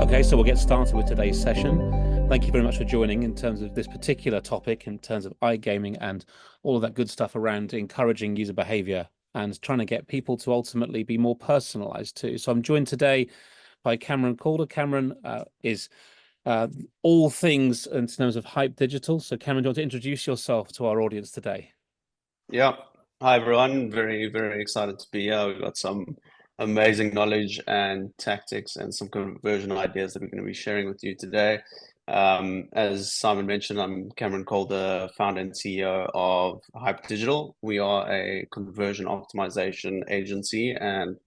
Okay, so we'll get started with today's session. Thank you very much for joining in terms of this particular topic, in terms of iGaming and all of that good stuff around encouraging user behavior and trying to get people to ultimately be more personalized too. So I'm joined today by Cameron Calder. Cameron is all things in terms of Hype Digital. So Cameron, do you want to introduce yourself to our audience today? Yeah. Hi, everyone. Very, very excited to be here. We've got some amazing knowledge and tactics and some conversion ideas that we're going to be sharing with you today. As Simon mentioned, I'm Cameron Calder, founder and CEO of Hype Digital. We are a conversion optimization agency, and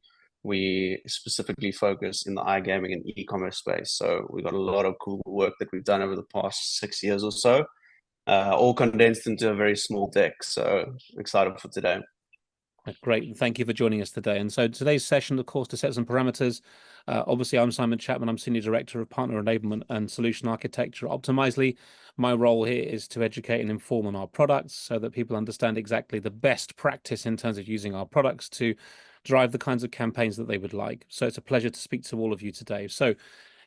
we specifically focus in the iGaming and e-commerce space. So we've got a lot of cool work that we've done over the past 6 years or so. All condensed into a very small deck. So excited for today. Great. Thank you for joining us today. And so today's session, of course, to set some parameters. Obviously, I'm Simon Chapman. I'm Senior Director of Partner Enablement and Solution Architecture at Optimizely. My role here is to educate and inform on our products so that people understand exactly the best practice in terms of using our products to drive the kinds of campaigns that they would like. So it's a pleasure to speak to all of you today. So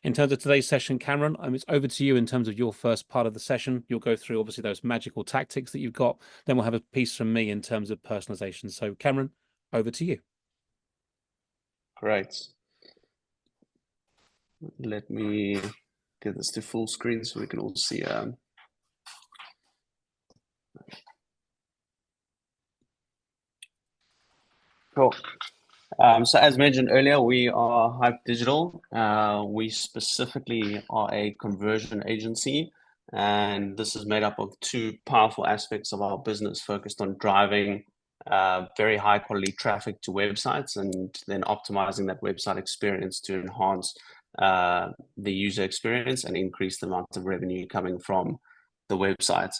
in terms of today's session, Cameron, it's over to you in terms of your first part of the session. You'll go through, obviously, those magical tactics that you've got. Then we'll have a piece from me in terms of personalization. So, Cameron, over to you. Great. Let me get this to full screen so we can all see. Cool. So as mentioned earlier, we are Hype Digital. We specifically are a conversion agency, and this is made up of two powerful aspects of our business focused on driving very high quality traffic to websites and then optimizing that website experience to enhance the user experience and increase the amount of revenue coming from the website.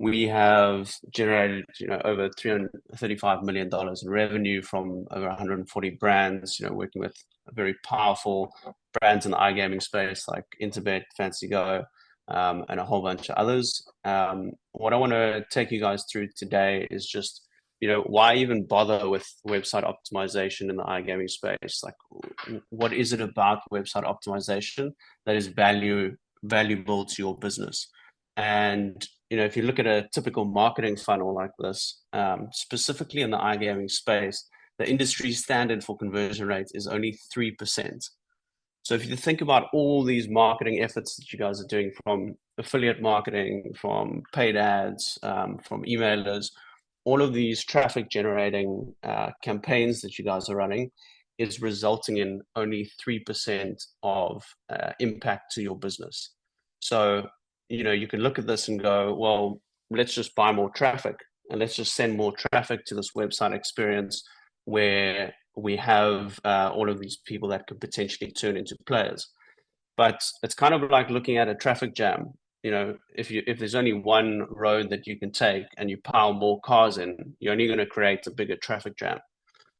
We have generated, over $335 million in revenue from over 140 brands, working with very powerful brands in the iGaming space like Interbet, Fancy Go, and a whole bunch of others. What I want to take you guys through today is just, why even bother with website optimization in the iGaming space? Like, what is it about website optimization that is valuable to your business? And if you look at a typical marketing funnel like this, specifically in the iGaming space, the industry standard for conversion rates is only 3%. So if you think about all these marketing efforts that you guys are doing, from affiliate marketing, from paid ads, from emailers, all of these traffic generating campaigns that you guys are running is resulting in only 3% of impact to your business. So you can look at this and go, well, let's just buy more traffic and let's just send more traffic to this website experience where we have all of these people that could potentially turn into players. But it's kind of like looking at a traffic jam. If there's only one road that you can take and you pile more cars in, you're only going to create a bigger traffic jam.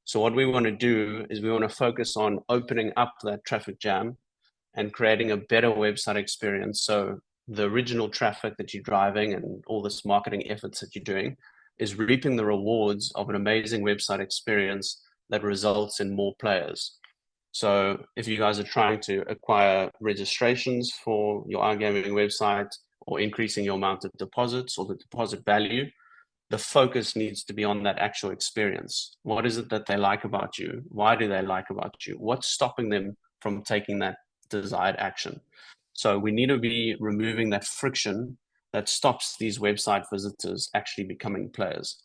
So what we want to do is we want to focus on opening up that traffic jam and creating a better website experience. So the original traffic that you're driving and all this marketing efforts that you're doing is reaping the rewards of an amazing website experience that results in more players. So if you guys are trying to acquire registrations for your iGaming website or increasing your amount of deposits or the deposit value, the focus needs to be on that actual experience. What is it that they like about you? Why do they like about you? What's stopping them from taking that desired action? So we need to be removing that friction that stops these website visitors actually becoming players.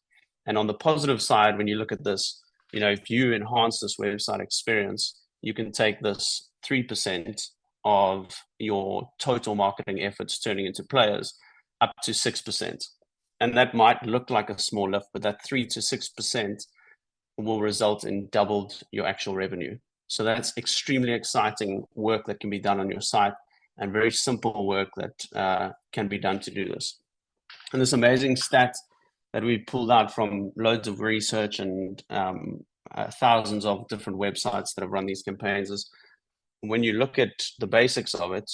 And on the positive side, when you look at this, if you enhance this website experience, you can take this 3% of your total marketing efforts turning into players up to 6%. And that might look like a small lift, but that 3 to 6% will result in doubled your actual revenue. So that's extremely exciting work that can be done on your site, and very simple work that can be done to do this. And this amazing stat that we pulled out from loads of research and thousands of different websites that have run these campaigns is, when you look at the basics of it,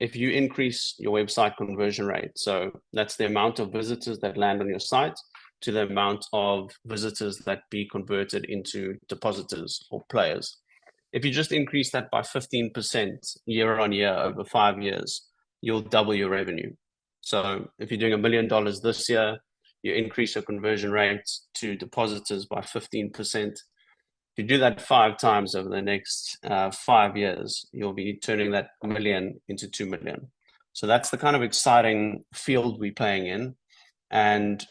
if you increase your website conversion rate, so that's the amount of visitors that land on your site to the amount of visitors that be converted into depositors or players. If you just increase that by 15% year on year over 5 years, you'll double your revenue. So if you're doing $1 million this year, you increase your conversion rate to depositors by 15%. If you do that 5 times over the next 5 years, you'll be turning that $1 million into $2 million. So that's the kind of exciting field we're playing in. And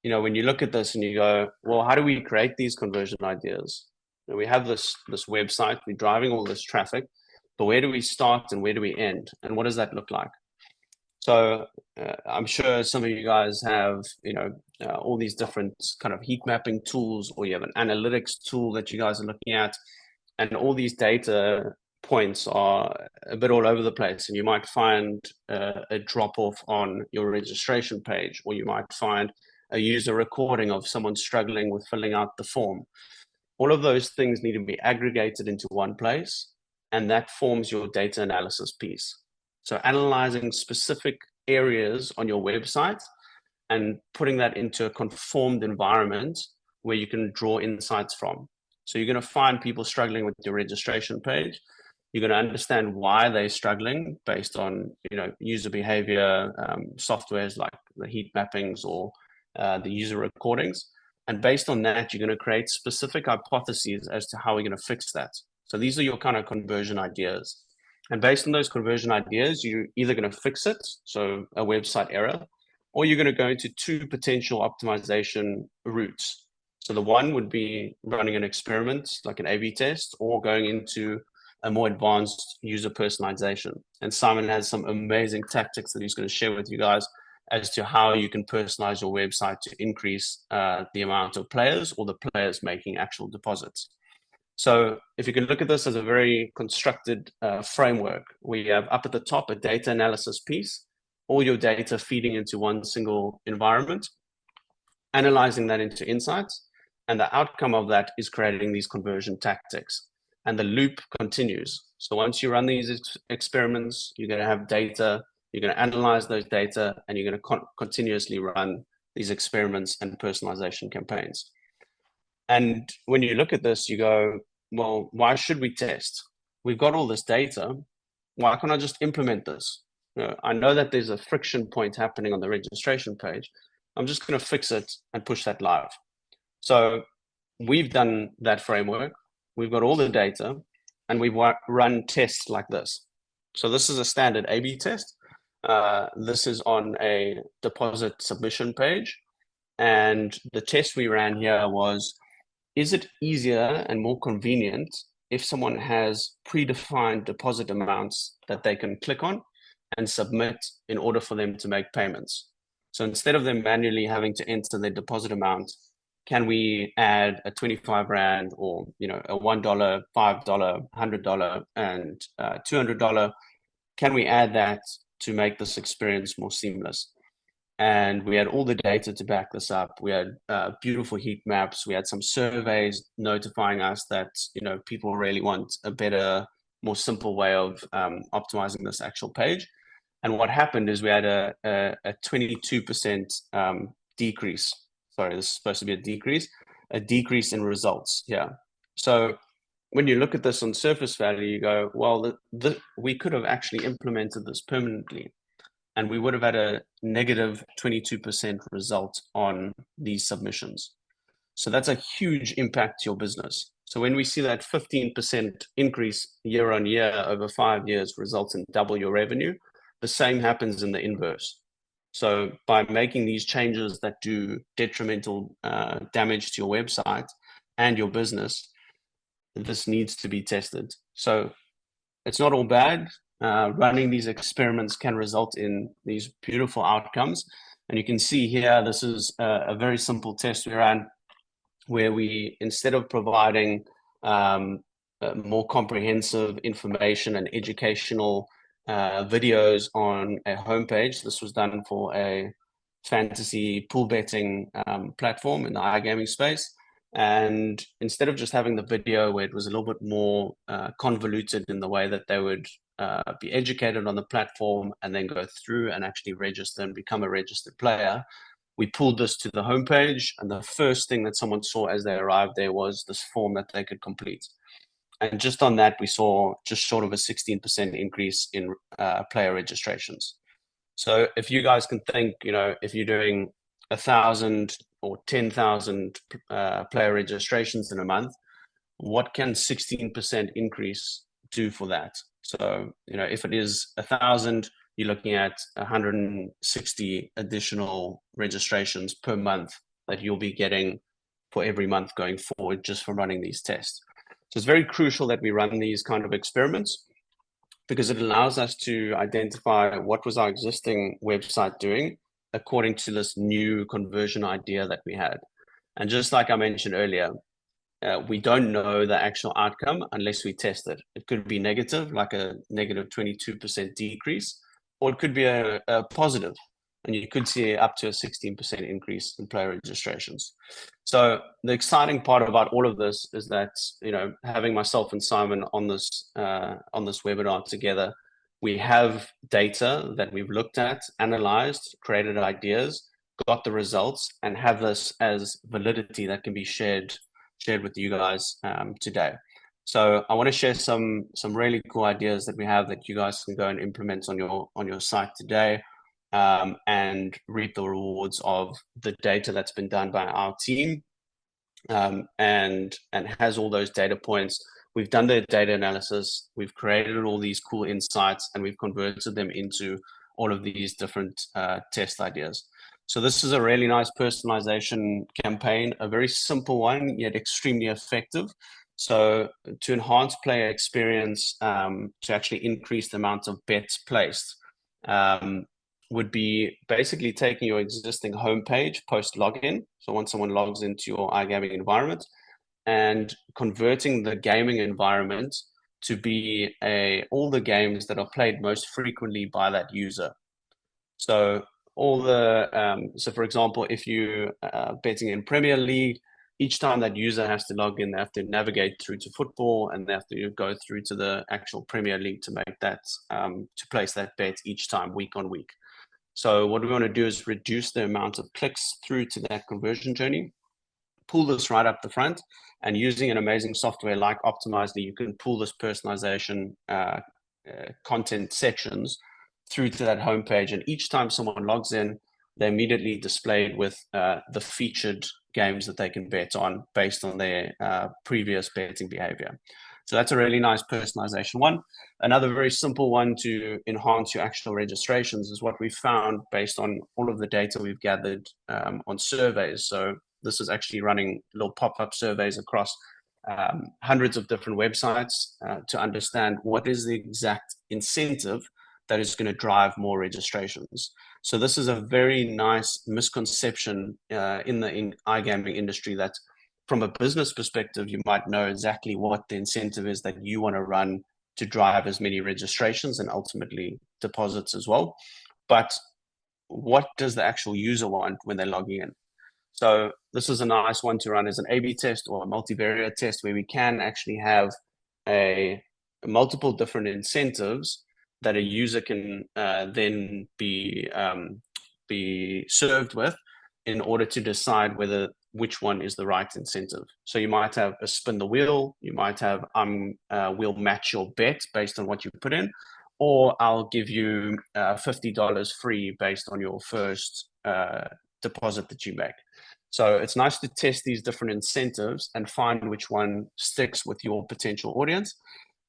you know, when you look at this and you go, well, how do we create these conversion ideas? You know, we have this website, we're driving all this traffic, but where do we start and where do we end? And what does that look like? So I'm sure some of you guys have, you know, all these different kind of heat mapping tools, or you have an analytics tool that you guys are looking at, and all these data points are a bit all over the place. And you might find a drop off on your registration page, or you might find a user recording of someone struggling with filling out the form. All of those things need to be aggregated into one place, and that forms your data analysis piece. So analyzing specific areas on your website and putting that into a conformed environment where you can draw insights from. So you're going to find people struggling with your registration page. You're going to understand why they're struggling based on, you know, user behavior, softwares like the heat mappings or the user recordings. And based on that, you're going to create specific hypotheses as to how we're going to fix that. So these are your kind of conversion ideas. And based on those conversion ideas, you're either going to fix it, so a website error, or you're going to go into 2 potential optimization routes. So the one would be running an experiment, like an A/B test, or going into a more advanced user personalization. And Simon has some amazing tactics that he's going to share with you guys as to how you can personalize your website to increase the amount of players or the players making actual deposits. So if you can look at this as a very constructed framework, we have up at the top a data analysis piece, all your data feeding into one single environment, analyzing that into insights, and the outcome of that is creating these conversion tactics. And the loop continues. So once you run these experiments, you're going to have data, you're going to analyze those data, and you're going to continuously run these experiments and personalization campaigns. And when you look at this, you go, well, why should we test? We've got all this data. Why can't I just implement this? You know, I know that there's a friction point happening on the registration page. I'm just going to fix it and push that live. So we've done that framework. We've got all the data, and we've run tests like this. So this is a standard A/B test. This is on a deposit submission page. And the test we ran here was, is it easier and more convenient if someone has predefined deposit amounts that they can click on and submit in order for them to make payments? So instead of them manually having to enter their deposit amount, can we add a 25 Rand or, you know, a $1, $5, $100, and $200? Can we add that to make this experience more seamless? And we had all the data to back this up. We had beautiful heat maps. We had some surveys notifying us that, you know, people really want a better, more simple way of optimizing this actual page. And what happened is we had a 22% decrease. Sorry, this is supposed to be a decrease in results here. So when you look at this on surface value, you go, well, we could have actually implemented this permanently, and we would have had a negative 22% result on these submissions. So that's a huge impact to your business. So when we see that 15% increase year on year over 5 years results in double your revenue, the same happens in the inverse. So by making these changes that do detrimental damage to your website and your business, this needs to be tested. So it's not all bad. Running these experiments can result in these beautiful outcomes. And you can see here, this is a very simple test we ran where we, instead of providing more comprehensive information and educational videos on a homepage, this was done for a fantasy pool betting platform in the iGaming space. And instead of just having the video where it was a little bit more convoluted in the way that they would be educated on the platform and then go through and actually register and become a registered player, we pulled this to the homepage, and the first thing that someone saw as they arrived there was this form that they could complete. And just on that, we saw just short of a 16% increase in player registrations. So if you guys can think, if you're doing 1,000 or 10,000 player registrations in a month, what can 16% increase do for that? So, if it is 1,000, you're looking at 160 additional registrations per month that you'll be getting for every month going forward just from running these tests. So it's very crucial that we run these kind of experiments because it allows us to identify what was our existing website doing according to this new conversion idea that we had. And just like I mentioned earlier, we don't know the actual outcome unless we test it. It could be negative, like a negative 22% decrease, or it could be a positive, and you could see up to a 16% increase in player registrations. So the exciting part about all of this is that, having myself and Simon on this webinar together, we have data that we've looked at, analyzed, created ideas, got the results, and have this as validity that can be shared with you guys today. So I want to share some really cool ideas that we have that you guys can go and implement on your site today, and reap the rewards of the data that's been done by our team, and has all those data points. We've done the data analysis, we've created all these cool insights, and we've converted them into all of these different test ideas. So this is a really nice personalization campaign, a very simple one, yet extremely effective. So to enhance player experience, to actually increase the amount of bets placed, would be basically taking your existing homepage post login. So once someone logs into your iGaming environment, and converting the gaming environment to be all the games that are played most frequently by that user. So for example, if you betting in Premier League, each time that user has to log in, they have to navigate through to football, and they have to go through to the actual Premier League to make that to place that bet each time, week on week. So what we want to do is reduce the amount of clicks through to that conversion journey, pull this right up the front, and using an amazing software like Optimizely, you can pull this personalization content sections through to that homepage. And each time someone logs in, they're immediately displayed with the featured games that they can bet on based on their previous betting behavior. So that's a really nice personalization one. Another very simple one to enhance your actual registrations is what we found based on all of the data we've gathered on surveys. So this is actually running little pop-up surveys across hundreds of different websites to understand what is the exact incentive that is going to drive more registrations. So this is a very nice misconception in the iGaming industry that from a business perspective, you might know exactly what the incentive is that you want to run to drive as many registrations and ultimately deposits as well. But what does the actual user want when they're logging in? So this is a nice one to run as an A/B test or a multivariate test where we can actually have a multiple different incentives that a user can then be served with in order to decide which one is the right incentive. So you might have a spin the wheel, you might have we'll match your bet based on what you put in, or I'll give you $50 free based on your first deposit that you make. So it's nice to test these different incentives and find which one sticks with your potential audience.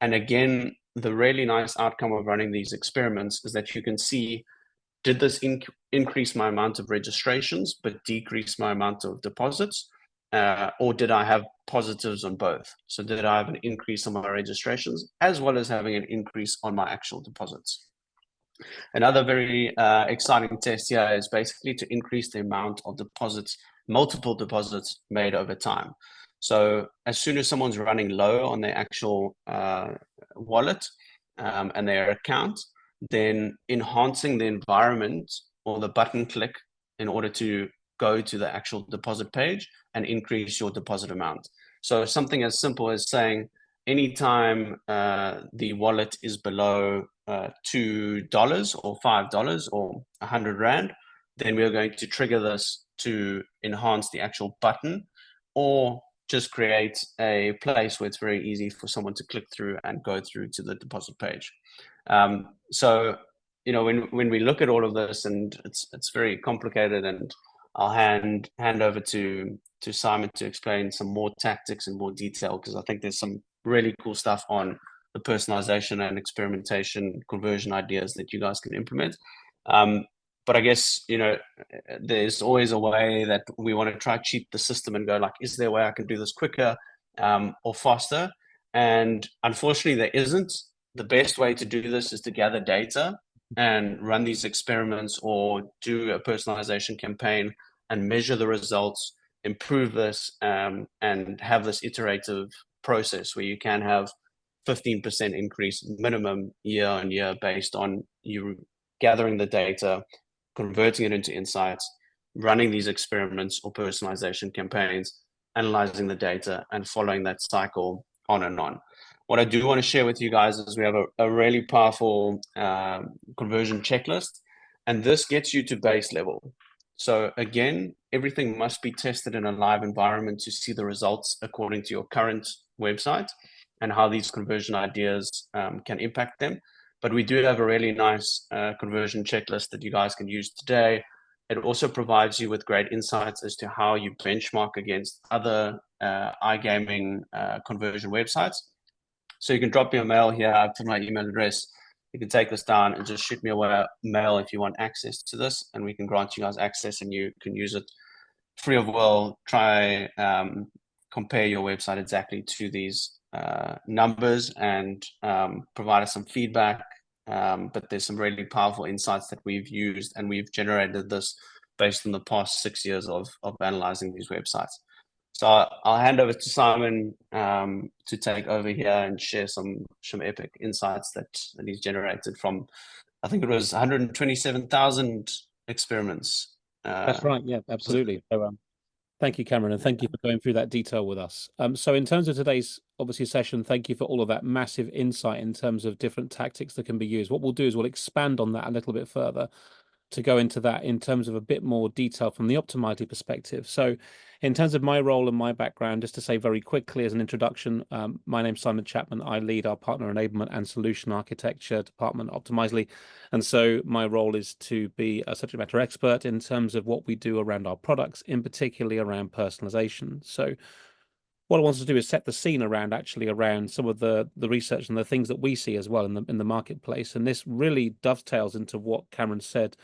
And again, the really nice outcome of running these experiments is that you can see, did this increase my amount of registrations but decrease my amount of deposits? Or did I have positives on both? So did I have an increase on my registrations as well as having an increase on my actual deposits? Another very exciting test here is basically to increase the amount of deposits, multiple deposits made over time. So as soon as someone's running low on their actual wallet and their account, then enhancing the environment or the button click in order to go to the actual deposit page and increase your deposit amount. So something as simple as saying, anytime the wallet is below $2 or $5 or 100 Rand, then we're going to trigger this to enhance the actual button or just create a place where it's very easy for someone to click through and go through to the deposit page. So, you know, when we look at all of this, and it's very complicated, and I'll hand over to Simon to explain some more tactics in more detail, because I think there's some really cool stuff on the personalization and experimentation conversion ideas that you guys can implement. But I guess, you know, there's always a way that we want to try cheat the system and go like, is there a way I can do this quicker or faster? And unfortunately, there isn't. The best way to do this is to gather data and run these experiments or do a personalization campaign and measure the results, improve this, and have this iterative process where you can have 15% increase minimum year on year based on you gathering the data, converting it into insights, running these experiments or personalization campaigns, analyzing the data, and following that cycle on and on. What I do want to share with you guys is we have a really powerful conversion checklist, and this gets you to base level. So again, everything must be tested in a live environment to see the results according to your current website and how these conversion ideas can impact them. But we do have a really nice conversion checklist that you guys can use today. It also provides you with great insights as to how you benchmark against other iGaming conversion websites. So you can drop me a mail here. I put my email address. You can take this down and just shoot me a mail if you want access to this, and we can grant you guys access and you can use it free of will. Try compare your website exactly to these numbers and provide us some feedback. But there's some really powerful insights that we've used, and we've generated this based on the past 6 years of analyzing these websites. So I'll hand over to Simon to take over here and share some epic insights that he's generated from, I think it was 127,000 experiments. That's right. Yeah, absolutely. So, thank you, Cameron, and thank you for going through that detail with us. So in terms of today's, obviously, session, thank you for all of that massive insight in terms of different tactics that can be used. What we'll do is we'll expand on that a little bit further to go into that in terms of a bit more detail from the Optimizely perspective. So in terms of my role and my background, just to say very quickly as an introduction, my name's Simon Chapman. I lead our partner enablement and solution architecture department at Optimizely. And so my role is to be a subject matter expert in terms of what we do around our products, in particularly around personalization. So what I wanted to do is set the scene around some of the research and the things that we see as well in the marketplace. And this really dovetails into what Cameron said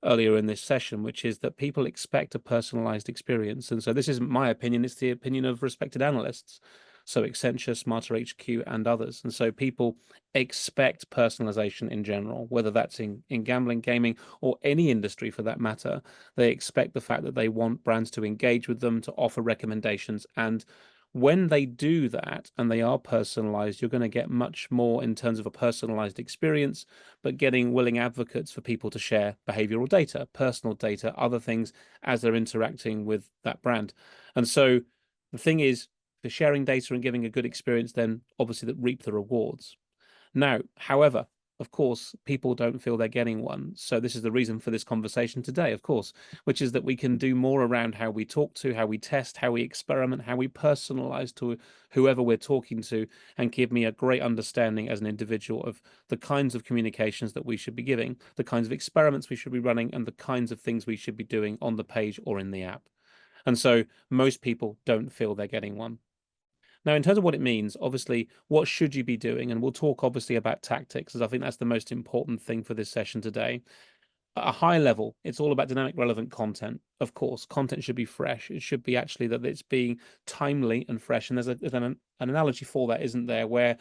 earlier in this session, which is that people expect a personalized experience. And so this isn't my opinion, it's the opinion of respected analysts. So Accenture, Smarter HQ, and others. And so people expect personalization in general, whether that's in gambling, gaming, or any industry for that matter. They expect the fact that they want brands to engage with them, to offer recommendations, and when they do that and they are personalized, you're going to get much more in terms of a personalized experience, but getting willing advocates for people to share behavioral data, personal data, other things as they're interacting with that brand. And so the thing is, for sharing data and giving a good experience, then obviously that reap the rewards. Now, however, of course, people don't feel they're getting one. So this is the reason for this conversation today, of course, which is that we can do more around how we talk to, how we test, how we experiment, how we personalize to whoever we're talking to, and give me a great understanding as an individual of the kinds of communications that we should be giving, the kinds of experiments we should be running, and the kinds of things we should be doing on the page or in the app. And so most people don't feel they're getting one. Now, in terms of what it means, obviously, what should you be doing? And we'll talk obviously about tactics, as I think that's the most important thing for this session today. At a high level, it's all about dynamic relevant content. Of course, content should be fresh. It should be actually that it's being timely and fresh. And there's an analogy for that, isn't there, where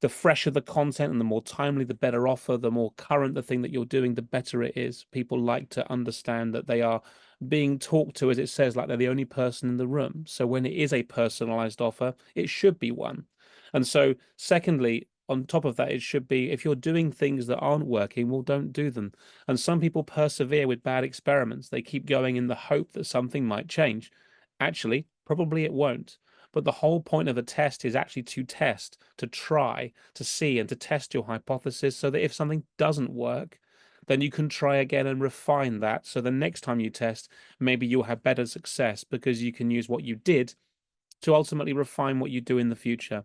the fresher the content and the more timely, the better offer, the more current the thing that you're doing, the better it is. People like to understand that they are being talked to, as it says, like they're the only person in the room. So when it is a personalized offer, it should be one. And so secondly, on top of that, it should be, if you're doing things that aren't working, well, don't do them. And some people persevere with bad experiments. They keep going in the hope that something might change. Actually, probably it won't. But the whole point of a test is actually to test, to try, to see, and to test your hypothesis so that if something doesn't work, then you can try again and refine that. So the next time you test, maybe you'll have better success because you can use what you did to ultimately refine what you do in the future.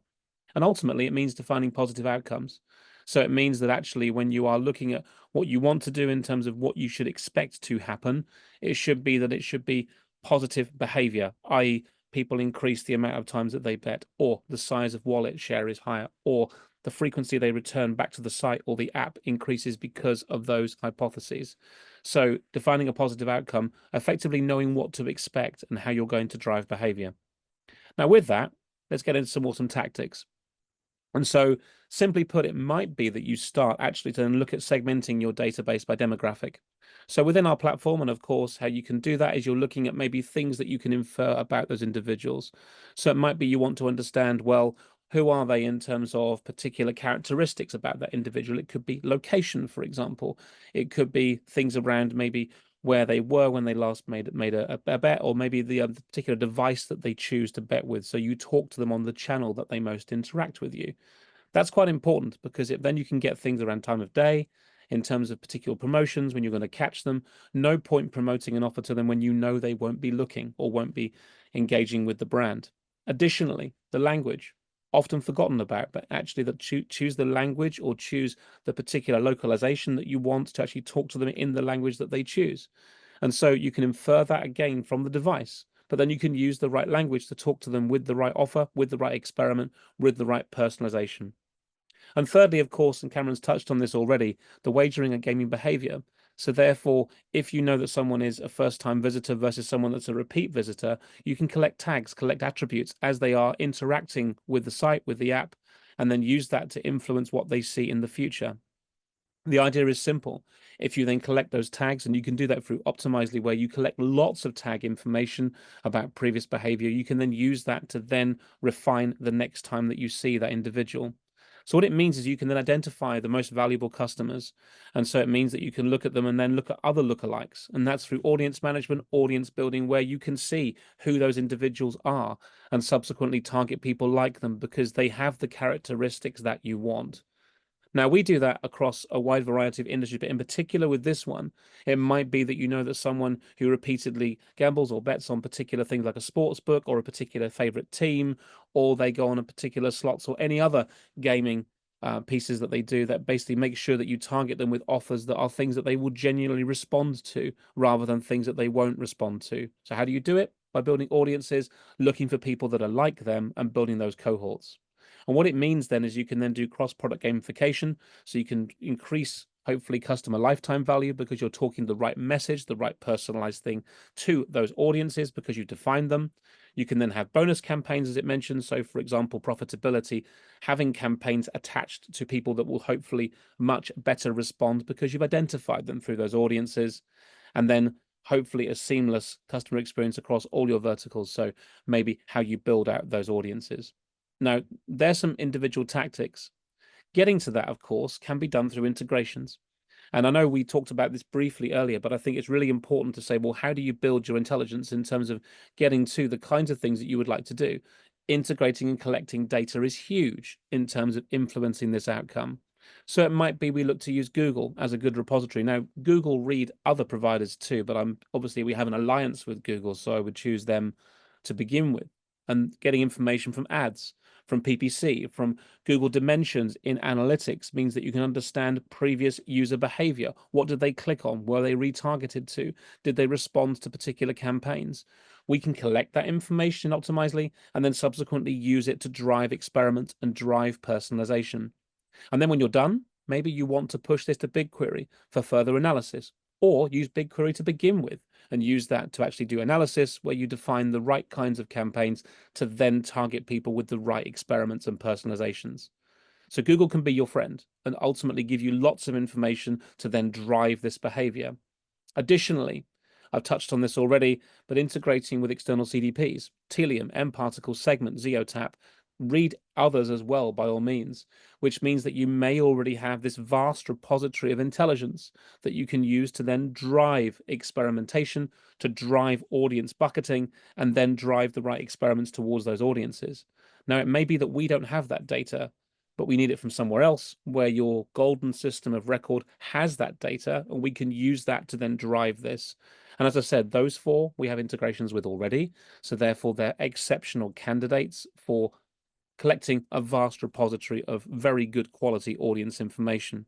And ultimately, it means defining positive outcomes. So it means that actually, when you are looking at what you want to do in terms of what you should expect to happen, it should be that it should be positive behavior, i.e., people increase the amount of times that they bet, or the size of wallet share is higher, or the frequency they return back to the site or the app increases because of those hypotheses. So defining a positive outcome, effectively knowing what to expect and how you're going to drive behavior. Now, with that, let's get into some tactics. And so, simply put, it might be that you start actually to then look at segmenting your database by demographic. So within our platform, and of course, how you can do that is you're looking at maybe things that you can infer about those individuals. So it might be you want to understand, well, who are they in terms of particular characteristics about that individual? It could be location, for example. It could be things around maybe where they were when they last made a bet, or maybe the particular device that they choose to bet with. So you talk to them on the channel that they most interact with you. That's quite important because then you can get things around time of day in terms of particular promotions when you're going to catch them. No point promoting an offer to them when you know they won't be looking or won't be engaging with the brand. Additionally, the language, often forgotten about, but actually that choose the language or choose the particular localization that you want to actually talk to them in the language that they choose. And so you can infer that again from the device, but then you can use the right language to talk to them with the right offer, with the right experiment, with the right personalization. And thirdly, of course, and Cameron's touched on this already, the wagering and gaming behavior. So therefore, if you know that someone is a first-time visitor versus someone that's a repeat visitor, you can collect tags, collect attributes as they are interacting with the site, with the app, and then use that to influence what they see in the future. The idea is simple. If you then collect those tags, and you can do that through Optimizely, where you collect lots of tag information about previous behavior, you can then use that to then refine the next time that you see that individual. So what it means is you can then identify the most valuable customers. And so it means that you can look at them and then look at other lookalikes. And that's through audience management, audience building, where you can see who those individuals are and subsequently target people like them because they have the characteristics that you want. Now, we do that across a wide variety of industries, but in particular with this one, it might be that you know that someone who repeatedly gambles or bets on particular things like a sports book or a particular favorite team, or they go on a particular slots or any other gaming pieces that they do that basically make sure that you target them with offers that are things that they will genuinely respond to rather than things that they won't respond to. So how do you do it? By building audiences, looking for people that are like them and building those cohorts. And what it means then is you can then do cross-product gamification. So you can increase, hopefully, customer lifetime value because you're talking the right message, the right personalized thing to those audiences because you defined them. You can then have bonus campaigns, as it mentioned. So, for example, profitability, having campaigns attached to people that will hopefully much better respond because you've identified them through those audiences. And then hopefully a seamless customer experience across all your verticals. So maybe how you build out those audiences. Now, there's some individual tactics. Getting to that, of course, can be done through integrations. And I know we talked about this briefly earlier, but I think it's really important to say, well, how do you build your intelligence in terms of getting to the kinds of things that you would like to do? Integrating and collecting data is huge in terms of influencing this outcome. So it might be we look to use Google as a good repository. Now, Google read other providers too, but obviously we have an alliance with Google, so I would choose them to begin with. And getting information from ads, from PPC, from Google Dimensions in analytics means that you can understand previous user behavior. What did they click on? Were they retargeted to? Did they respond to particular campaigns? We can collect that information Optimizely and then subsequently use it to drive experiments and drive personalization. And then when you're done, maybe you want to push this to BigQuery for further analysis, or use BigQuery to begin with and use that to actually do analysis where you define the right kinds of campaigns to then target people with the right experiments and personalizations. So Google can be your friend and ultimately give you lots of information to then drive this behavior. Additionally, I've touched on this already, but integrating with external CDPs, Telium, mParticle, Segment, Zeotap, read others as well, by all means, which means that you may already have this vast repository of intelligence that you can use to then drive experimentation, to drive audience bucketing, and then drive the right experiments towards those audiences. Now, it may be that we don't have that data but we need it from somewhere else where your golden system of record has that data, and we can use that to then drive this. And as I said, those four we have integrations with already. So therefore, they're exceptional candidates for collecting a vast repository of very good quality audience information.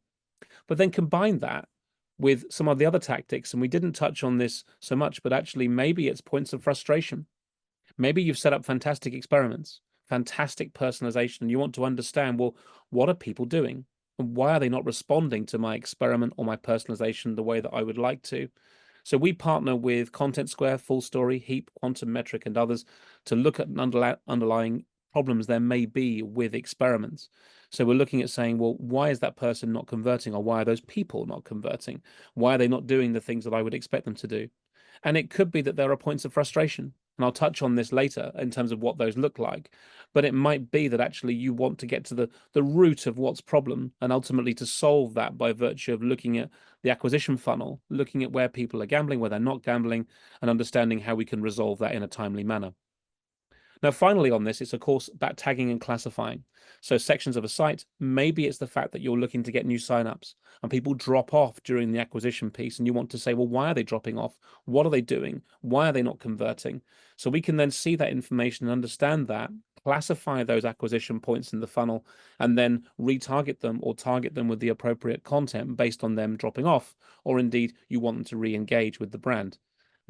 But then combine that with some of the other tactics, and we didn't touch on this so much, but actually maybe it's points of frustration. Maybe you've set up fantastic experiments, fantastic personalization, and you want to understand, well, what are people doing? And why are they not responding to my experiment or my personalization the way that I would like to? So we partner with Content Square, Full Story, Heap, Quantum Metric, and others to look at underlying problems there may be with experiments. So we're looking at saying, well, why is that person not converting, or why are those people not converting? Why are they not doing the things that I would expect them to do? And it could be that there are points of frustration. And I'll touch on this later in terms of what those look like. But it might be that actually you want to get to the root of what's problem, and ultimately to solve that by virtue of looking at the acquisition funnel, looking at where people are gambling, where they're not gambling, and understanding how we can resolve that in a timely manner. Now, finally on this, it's of course about tagging and classifying. So sections of a site, maybe it's the fact that you're looking to get new signups and people drop off during the acquisition piece, and you want to say, well, why are they dropping off? What are they doing? Why are they not converting? So we can then see that information and understand that, classify those acquisition points in the funnel, and then retarget them or target them with the appropriate content based on them dropping off, or indeed you want them to re-engage with the brand.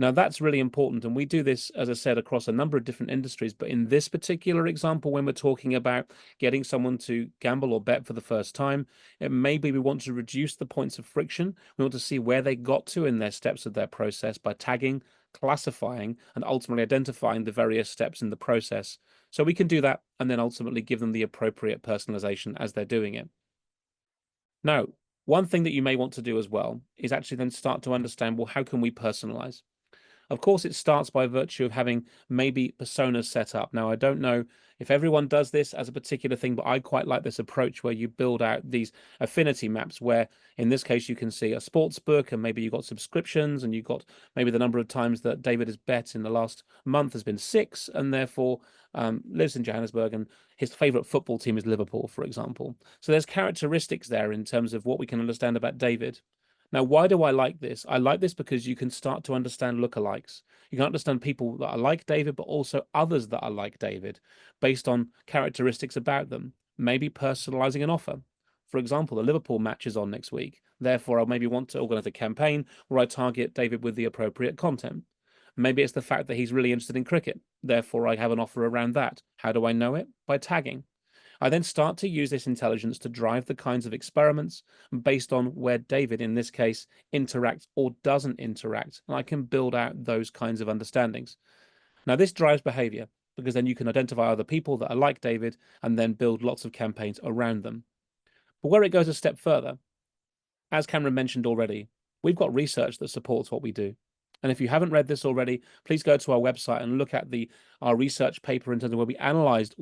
Now, that's really important. And we do this, as I said, across a number of different industries. But in this particular example, when we're talking about getting someone to gamble or bet for the first time, it may be we want to reduce the points of friction. We want to see where they got to in their steps of their process by tagging, classifying, and ultimately identifying the various steps in the process. So we can do that and then ultimately give them the appropriate personalization as they're doing it. Now, one thing that you may want to do as well is actually then start to understand, well, how can we personalize? Of course, it starts by virtue of having maybe personas set up. Now, I don't know if everyone does this as a particular thing, but I quite like this approach where you build out these affinity maps where, in this case, you can see a sports book and maybe you've got subscriptions and you've got maybe the number of times that David has bet in the last month has been 6, and therefore lives in Johannesburg, and his favorite football team is Liverpool, for example. So there's characteristics there in terms of what we can understand about David. Now, why do I like this? I like this because you can start to understand lookalikes. You can understand people that are like David, but also others that are like David based on characteristics about them. Maybe personalizing an offer. For example, the Liverpool match is on next week. Therefore, I'll maybe want to organize a campaign where I target David with the appropriate content. Maybe it's the fact that he's really interested in cricket. Therefore, I have an offer around that. How do I know it? By tagging. I then start to use this intelligence to drive the kinds of experiments based on where David, in this case, interacts or doesn't interact. And I can build out those kinds of understandings. Now, this drives behavior because then you can identify other people that are like David and then build lots of campaigns around them. But where it goes a step further, as Cameron mentioned already, we've got research that supports what we do. And if you haven't read this already, please go to our website and look at our research paper in terms of where we analyzed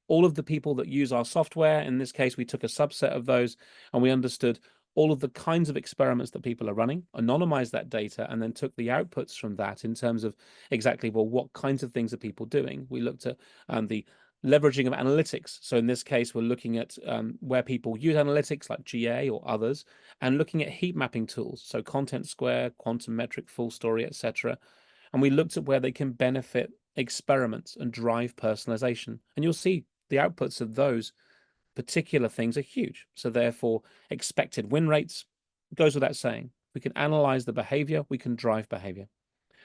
all of the people that use our software. In this case, we took a subset of those and we understood all of the kinds of experiments that people are running, anonymized that data, and then took the outputs from that in terms of exactly, well, what kinds of things are people doing? We looked at the leveraging of analytics. So in this case, we're looking at where people use analytics like GA or others, and looking at heat mapping tools. So Content Square, Quantum Metric, Full Story, etc. And we looked at where they can benefit experiments and drive personalization. And you'll see the outputs of those particular things are huge. So therefore, expected win rates goes without saying. We can analyze the behavior, we can drive behavior.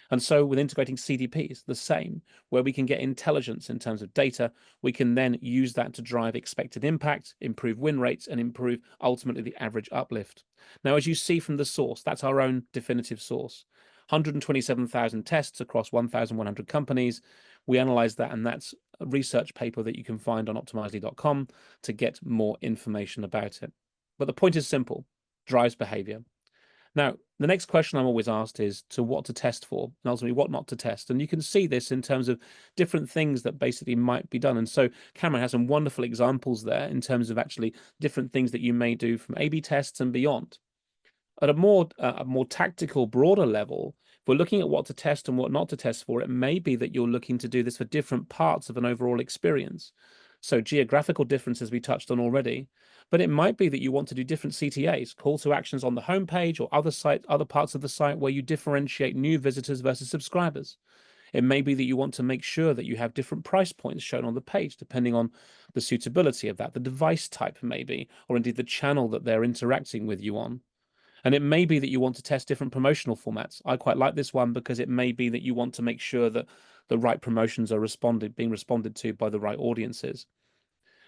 And so with integrating CDPs, the same, where we can get intelligence in terms of data, we can then use that to drive expected impact, improve win rates, and improve ultimately the average uplift. Now, as you see from the source, that's our own definitive source. 127,000 tests across 1,100 companies. We analyze that, and that's a research paper that you can find on optimizely.com to get more information about it. But the point is simple, drives behavior. Now, the next question I'm always asked is to what to test for, and ultimately what not to test. And you can see this in terms of different things that basically might be done. And so Cameron has some wonderful examples there in terms of actually different things that you may do from A/B tests and beyond. At a more tactical, broader level, if we're looking at what to test and what not to test for, it may be that you're looking to do this for different parts of an overall experience. So geographical differences we touched on already, but it might be that you want to do different CTAs, call to actions on the homepage or other parts of the site where you differentiate new visitors versus subscribers. It may be that you want to make sure that you have different price points shown on the page, depending on the suitability of that, the device type maybe, or indeed the channel that they're interacting with you on. And it may be that you want to test different promotional formats. I quite like this one because it may be that you want to make sure that the right promotions are being responded to by the right audiences.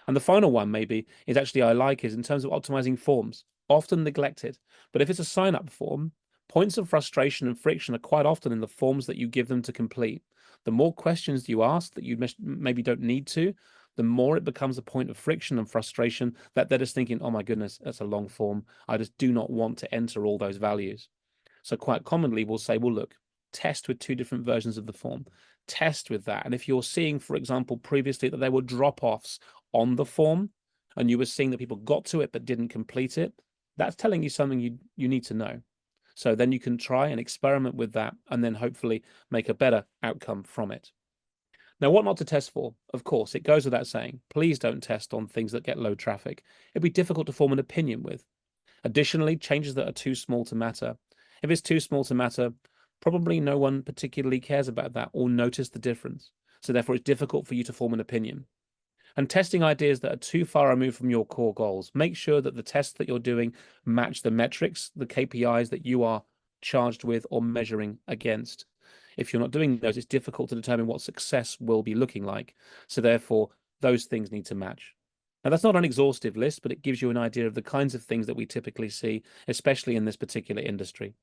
And the final one maybe is actually I like is in terms of optimizing forms, often neglected. But if it's a sign-up form, points of frustration and friction are quite often in the forms that you give them to complete. The more questions you ask that you maybe don't need to, the more it becomes a point of friction and frustration that they're just thinking, oh my goodness, that's a long form. I just do not want to enter all those values. So quite commonly we'll say, well, look, test with two different versions of the form. Test with that. And if you're seeing, for example, previously that there were drop-offs on the form and you were seeing that people got to it but didn't complete it, that's telling you something you need to know. So then you can try and experiment with that and then hopefully make a better outcome from it. Now, what not to test for? Of course, it goes without saying, please don't test on things that get low traffic. It'd be difficult to form an opinion with. Additionally, changes that are too small to matter. If it's too small to matter, probably no one particularly cares about that or notice the difference. So therefore, it's difficult for you to form an opinion. And testing ideas that are too far removed from your core goals. Make sure that the tests that you're doing match the metrics, the KPIs that you are charged with or measuring against. If you're not doing those, it's difficult to determine what success will be looking like. So therefore, those things need to match. Now, that's not an exhaustive list, but it gives you an idea of the kinds of things that we typically see, especially in this particular industry.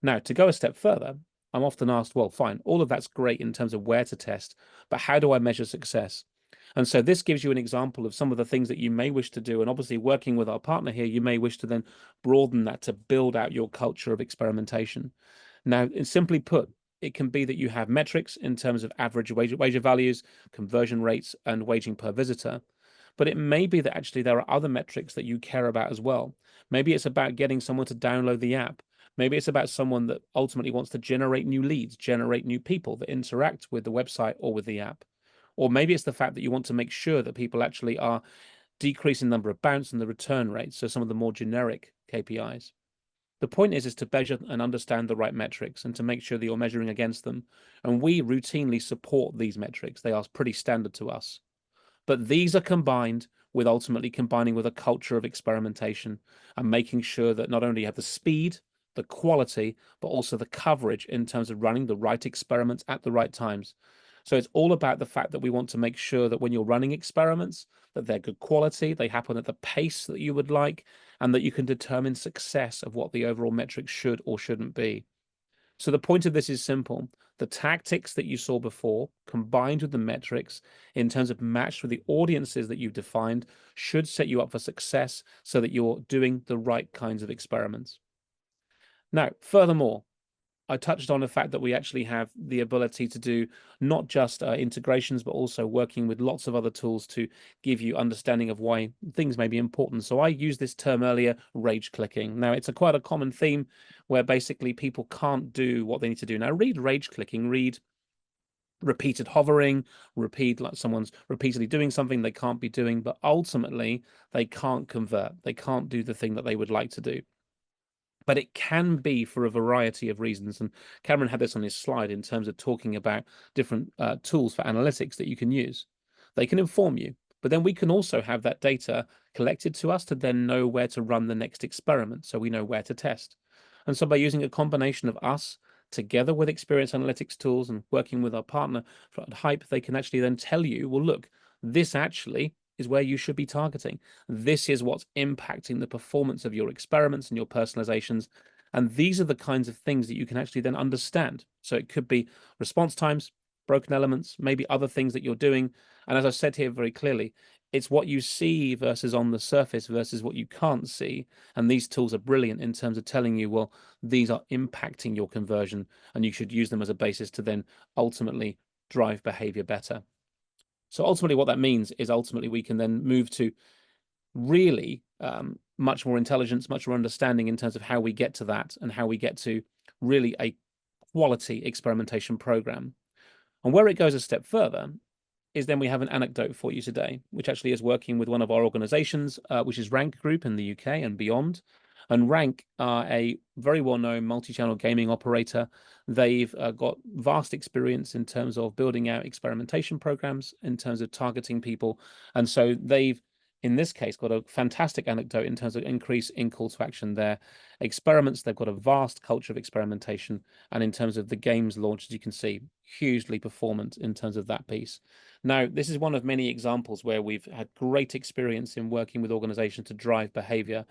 Now, to go a step further, I'm often asked, well, fine, all of that's great in terms of where to test, but how do I measure success? And so this gives you an example of some of the things that you may wish to do. And obviously, working with our partner here, you may wish to then broaden that to build out your culture of experimentation. Now, simply put, it can be that you have metrics in terms of average wager values, conversion rates, and waging per visitor. But it may be that actually there are other metrics that you care about as well. Maybe it's about getting someone to download the app. Maybe it's about someone that ultimately wants to generate new leads, generate new people that interact with the website or with the app. Or maybe it's the fact that you want to make sure that people actually are decreasing the number of bounce and the return rates, so some of the more generic KPIs. The point is to measure and understand the right metrics and to make sure that you're measuring against them. And we routinely support these metrics. They are pretty standard to us. But these are combined with ultimately combining with a culture of experimentation and making sure that not only you have the speed, the quality, but also the coverage in terms of running the right experiments at the right times. So it's all about the fact that we want to make sure that when you're running experiments, that they're good quality, they happen at the pace that you would like, and that you can determine success of what the overall metrics should or shouldn't be. So the point of this is simple. The tactics that you saw before, combined with the metrics in terms of matched with the audiences that you've defined, should set you up for success so that you're doing the right kinds of experiments. Now, furthermore, I touched on the fact that we actually have the ability to do not just integrations, but also working with lots of other tools to give you understanding of why things may be important. So I used this term earlier, rage clicking. Now, it's quite a common theme where basically people can't do what they need to do. Now, read rage clicking, read repeated hovering, repeat like someone's repeatedly doing something they can't be doing, but ultimately they can't convert. They can't do the thing that they would like to do. But it can be for a variety of reasons. And Cameron had this on his slide in terms of talking about different tools for analytics that you can use. They can inform you, but then we can also have that data collected to us to then know where to run the next experiment. So we know where to test. And so by using a combination of us together with experience analytics tools and working with our partner at Hype, they can actually then tell you, well, look, this actually is where you should be targeting. This is what's impacting the performance of your experiments and your personalizations. And these are the kinds of things that you can actually then understand. So it could be response times, broken elements, maybe other things that you're doing. And as I said here very clearly, it's what you see versus on the surface versus what you can't see. And these tools are brilliant in terms of telling you, well, these are impacting your conversion and you should use them as a basis to then ultimately drive behavior better. So ultimately what that means is ultimately we can then move to really much more intelligence, much more understanding in terms of how we get to that and how we get to really a quality experimentation program. And where it goes a step further is then we have an anecdote for you today, which actually is working with one of our organizations, which is Rank Group in the UK and beyond. And Rank are a very well-known multi-channel gaming operator. They've got vast experience in terms of building out experimentation programs, in terms of targeting people. And so they've, in this case, got a fantastic anecdote in terms of increase in call to action there. Experiments, they've got a vast culture of experimentation. And in terms of the games launch, as you can see, hugely performant in terms of that piece. Now, this is one of many examples where we've had great experience in working with organizations to drive behavior.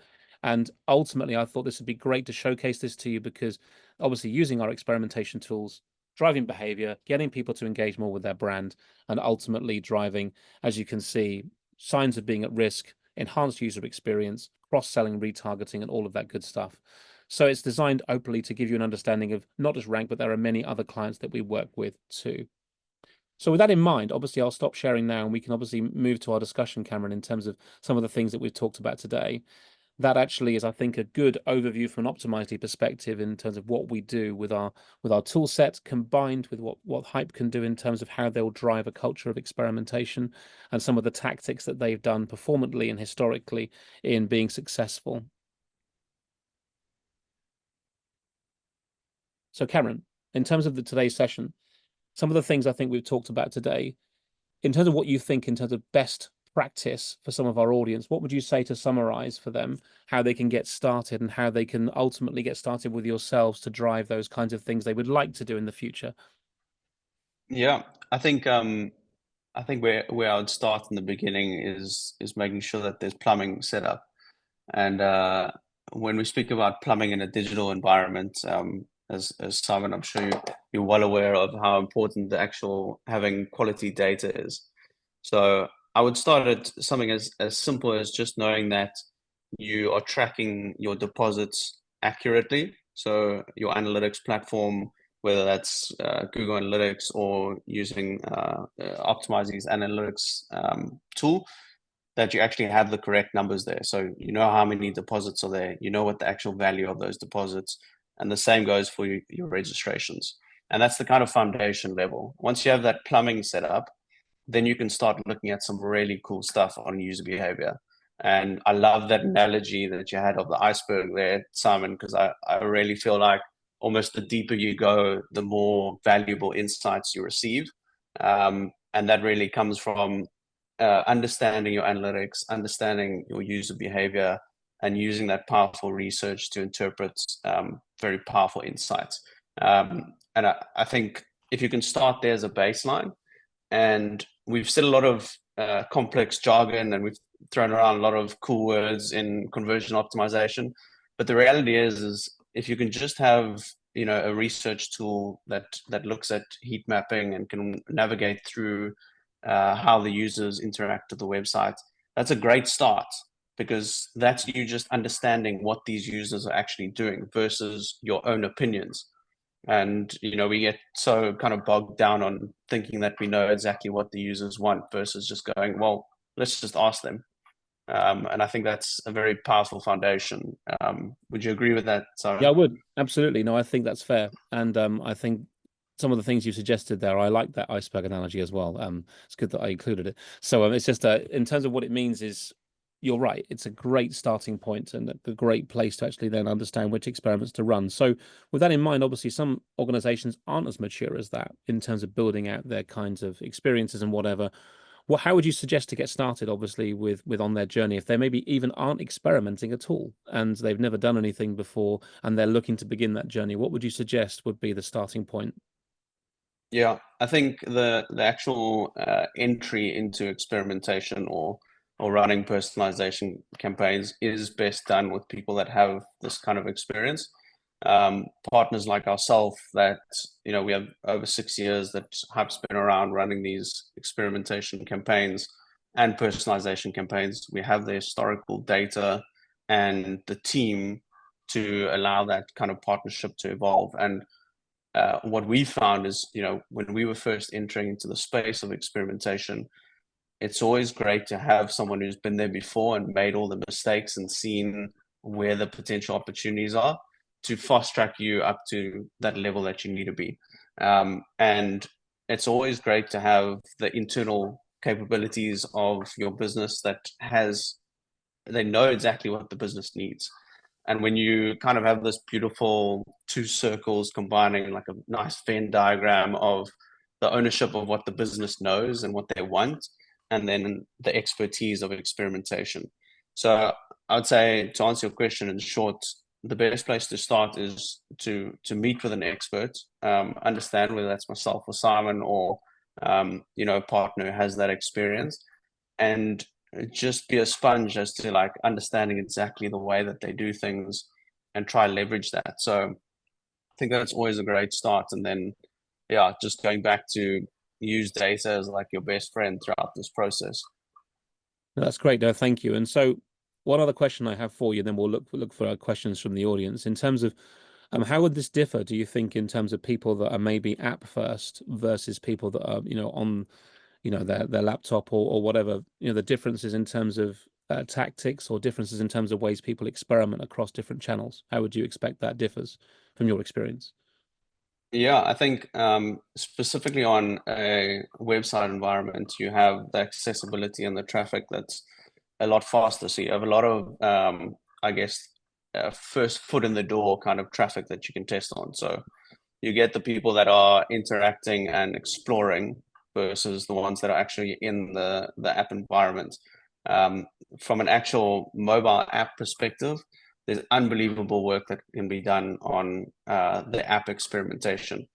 And ultimately, I thought this would be great to showcase this to you because obviously using our experimentation tools, driving behavior, getting people to engage more with their brand, and ultimately driving, as you can see, signs of being at risk, enhanced user experience, cross-selling, retargeting, and all of that good stuff. So it's designed openly to give you an understanding of not just Rank, but there are many other clients that we work with too. So with that in mind, obviously I'll stop sharing now and we can obviously move to our discussion, Cameron, in terms of some of the things that we've talked about today. That actually is, I think, a good overview from an Optimizely perspective in terms of what we do with our tool set, combined with what Hype can do in terms of how they'll drive a culture of experimentation and some of the tactics that they've done performantly and historically in being successful. So Cameron, in terms of today's session, some of the things I think we've talked about today, in terms of what you think in terms of best practice for some of our audience, what would you say to summarize for them how they can get started and how they can ultimately get started with yourselves to drive those kinds of things they would like to do in the future? Yeah, I think where I would start in the beginning is making sure that there's plumbing set up. And when we speak about plumbing in a digital environment, as Simon, I'm sure you're well aware of how important the actual having quality data is. So I would start at something as simple as just knowing that you are tracking your deposits accurately. So your analytics platform, whether that's Google Analytics or using Optimizely's analytics tool, that you actually have the correct numbers there. So you know how many deposits are there, you know what the actual value of those deposits, and the same goes for your registrations. And that's the kind of foundation level. Once you have that plumbing set up, then you can start looking at some really cool stuff on user behavior. And I love that analogy that you had of the iceberg there, Simon, because I really feel like almost the deeper you go, the more valuable insights you receive. And that really comes from understanding your analytics, understanding your user behavior, and using that powerful research to interpret very powerful insights. And I think if you can start there as a baseline, and we've said a lot of complex jargon and we've thrown around a lot of cool words in conversion optimization, but the reality is if you can just have a research tool that looks at heat mapping and can navigate through how the users interact with the website, that's a great start, because that's you just understanding what these users are actually doing versus your own opinions. And we get so kind of bogged down on thinking that we know exactly what the users want versus just going, well, let's just ask them. And I think that's a very powerful foundation. Would you agree with that, Sarah? Yeah, I would. Absolutely. No, I think that's fair. And I think some of the things you suggested there, I like that iceberg analogy as well. It's good that I included it. So it's just in terms of what it means is you're right. It's a great starting point and a great place to actually then understand which experiments to run. So with that in mind, obviously some organizations aren't as mature as that in terms of building out their kinds of experiences and whatever. How would you suggest to get started, obviously, with on their journey if they maybe even aren't experimenting at all and they've never done anything before and they're looking to begin that journey? What would you suggest would be the starting point? Yeah, I think the actual entry into experimentation or running personalization campaigns is best done with people that have this kind of experience. Partners like ourselves that we have over 6 years that have been around running these experimentation campaigns and personalization campaigns. We have the historical data and the team to allow that kind of partnership to evolve. And what we found is, when we were first entering into the space of experimentation, it's always great to have someone who's been there before and made all the mistakes and seen where the potential opportunities are to fast track you up to that level that you need to be. And it's always great to have the internal capabilities of your business that they know exactly what the business needs. And when you kind of have this beautiful two circles combining like a nice Venn diagram of the ownership of what the business knows and what they want, and then the expertise of experimentation. So I would say, to answer your question in short, the best place to start is to meet with an expert, understand whether that's myself or Simon or a partner who has that experience, and just be a sponge as to like understanding exactly the way that they do things and try leverage that. So I think that's always a great start. And then, yeah, just going back to use data as like your best friend throughout this process. That's great. No, thank you. And so one other question I have for you, then we'll look for questions from the audience in terms of how would this differ, do you think, in terms of people that are maybe app first versus people that are, on, their laptop or whatever, the differences in terms of tactics or differences in terms of ways people experiment across different channels? How would you expect that differs from your experience? Yeah, I think specifically on a website environment, you have the accessibility and the traffic that's a lot faster. So you have a lot of, I guess, first foot in the door kind of traffic that you can test on. So you get the people that are interacting and exploring versus the ones that are actually in the app environment. From an actual mobile app perspective, there's unbelievable work that can be done on the app experimentation.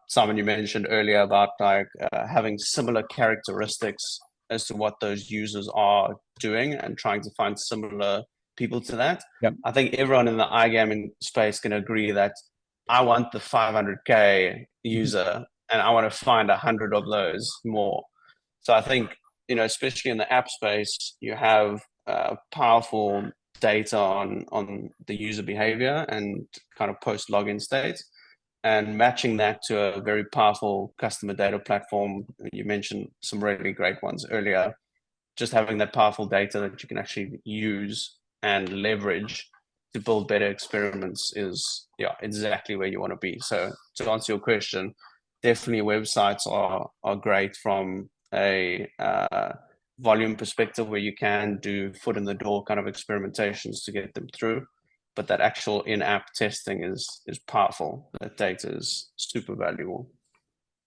Simon, you mentioned earlier about like having similar characteristics as to what those users are doing and trying to find similar people to that. Yep. I think everyone in the iGaming space can agree that I want the 500K user and I want to find 100 of those more. So I think, especially in the app space, you have powerful data on the user behavior and kind of post login state, and matching that to a very powerful customer data platform. You mentioned some really great ones earlier. Just having that powerful data that you can actually use and leverage to build better experiments is exactly where you want to be. So to answer your question, definitely websites are great from a volume perspective, where you can do foot in the door kind of experimentations to get them through. But that actual in-app testing is powerful. That data is super valuable.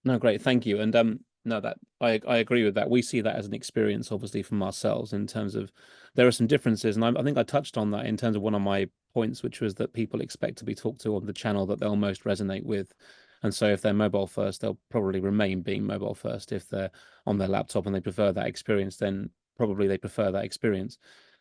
No, great, thank you. And no, that I agree with that. We see that as an experience, obviously, from ourselves in terms of there are some differences, and I think I touched on that in terms of one of my points, which was that people expect to be talked to on the channel that they'll most resonate with. And so if they're mobile first, they'll probably remain being mobile first. If they're on their laptop and they prefer that experience, then probably they prefer that experience.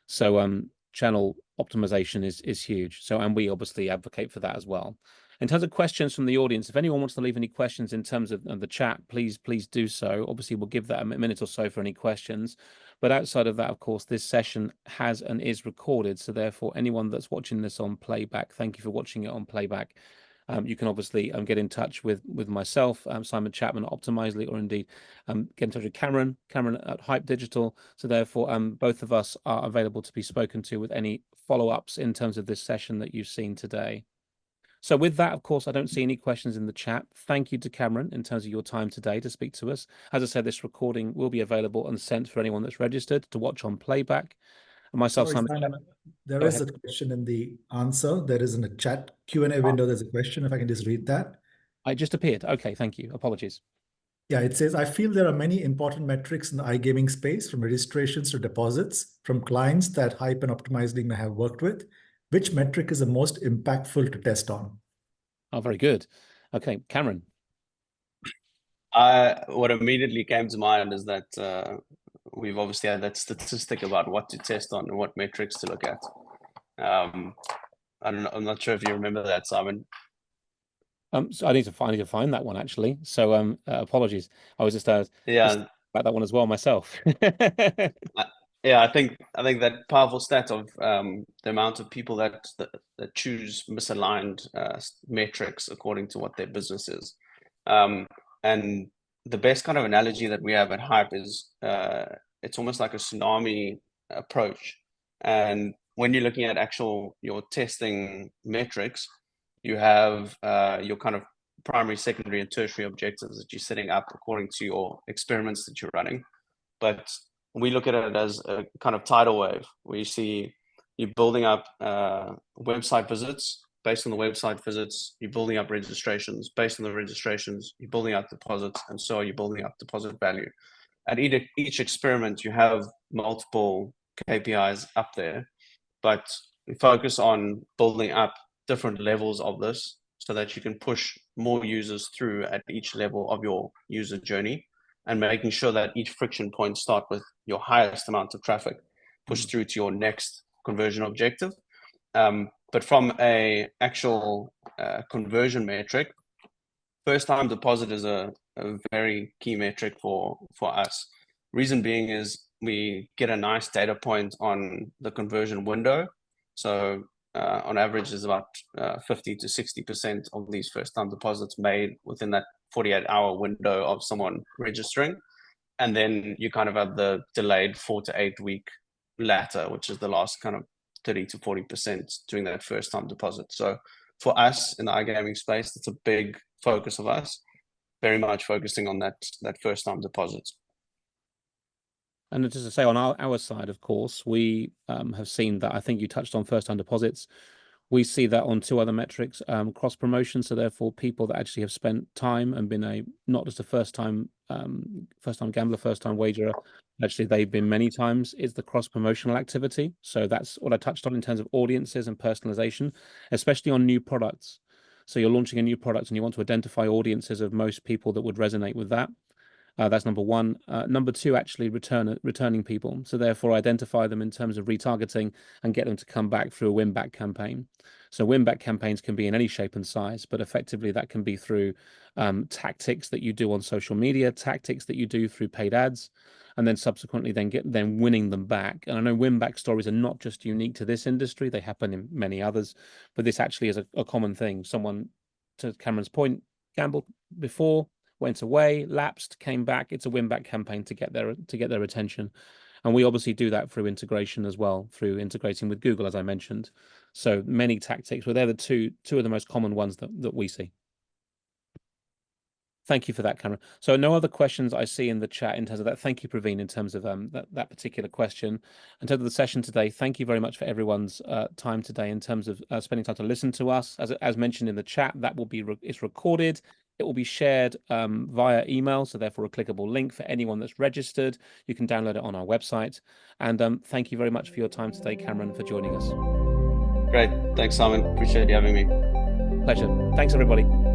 So channel optimization is huge. So, and we obviously advocate for that as well. In terms of questions from the audience, if anyone wants to leave any questions in terms of the chat, please do so. Obviously, we'll give that a minute or so for any questions. But outside of that, of course, this session has and is recorded. So therefore, anyone that's watching this on playback, thank you for watching it on playback. You can obviously get in touch with myself, Simon Chapman at Optimizely, or indeed get in touch with Cameron at Hype Digital. So therefore, both of us are available to be spoken to with any follow-ups in terms of this session that you've seen today. So with that, of course, I don't see any questions in the chat. Thank you to Cameron in terms of your time today to speak to us. As I said, this recording will be available and sent for anyone that's registered to watch on playback. And myself, Sorry, Simon, there is a question in the answer. There is in the chat Q&A window. There's a question, if I can just read that. I just appeared. Okay, thank you. Apologies. Yeah, it says, I feel there are many important metrics in the iGaming space, from registrations to deposits, from clients that Hype and Optimizely may have worked with. Which metric is the most impactful to test on? Oh, very good. Okay, Cameron. What immediately came to mind is that we've obviously had that statistic about what to test on and what metrics to look at. I don't know. I'm not sure if you remember that, Simon. So I need to find that one actually. So apologies. I was just about that one as well myself. Yeah, I think that powerful stat of the amount of people that choose misaligned metrics according to what their business is, and the best kind of analogy that we have at Hype is it's almost like a tsunami approach. And when you're looking at your testing metrics, you have your kind of primary, secondary, and tertiary objectives that you're setting up according to your experiments that you're running. But we look at it as a kind of tidal wave where you see you're building up website visits. Based on the website visits, you're building up registrations. Based on the registrations, you're building up deposits, and so you're building up deposit value. At each experiment, you have multiple KPIs up there, but we focus on building up different levels of this so that you can push more users through at each level of your user journey, and making sure that each friction point start with your highest amount of traffic, push through to your next conversion objective. But from a actual conversion metric, first time deposit is a very key metric for us. Reason being is we get a nice data point on the conversion window. So on average is about 50 to 60% of these first time deposits made within that 48-hour window of someone registering. And then you kind of have the delayed 4 to 8 week latter, which is the last kind of 30 to 40% during that first time deposit. So for us in the iGaming space, it's a big focus of us, very much focusing on that first time deposits. And just to say, on our side, of course, we have seen that. I think you touched on first time deposits. We see that on two other metrics, cross promotion. So therefore, people that actually have spent time and been not just a first time gambler, first time wagerer. Actually, they've been many times. Is the cross promotional activity. So that's what I touched on in terms of audiences and personalization, especially on new products. So you're launching a new product and you want to identify audiences of most people that would resonate with that. That's number one. Number two, actually returning people. So therefore identify them in terms of retargeting and get them to come back through a win back campaign. So win back campaigns can be in any shape and size, but effectively that can be through tactics that you do on social media, tactics that you do through paid ads, and then subsequently then winning them back. And I know win back stories are not just unique to this industry, they happen in many others, but this actually is a common thing. Someone, to Cameron's point, gambled before, went away, lapsed, came back. It's a win-back campaign to get their attention. And we obviously do that through integration as well, through integrating with Google, as I mentioned. So many tactics, but they're the two of the most common ones that we see. Thank you for that, Cameron. So no other questions I see in the chat in terms of that. Thank you, Praveen, in terms of that particular question. In terms of the session today, thank you very much for everyone's time today in terms of spending time to listen to us. As mentioned in the chat, that will be it's recorded. It will be shared via email, so therefore a clickable link for anyone that's registered. You can download it on our website. And thank you very much for your time today, Cameron, for joining us. Great. Thanks, Simon. Appreciate you having me. Pleasure. Thanks, everybody.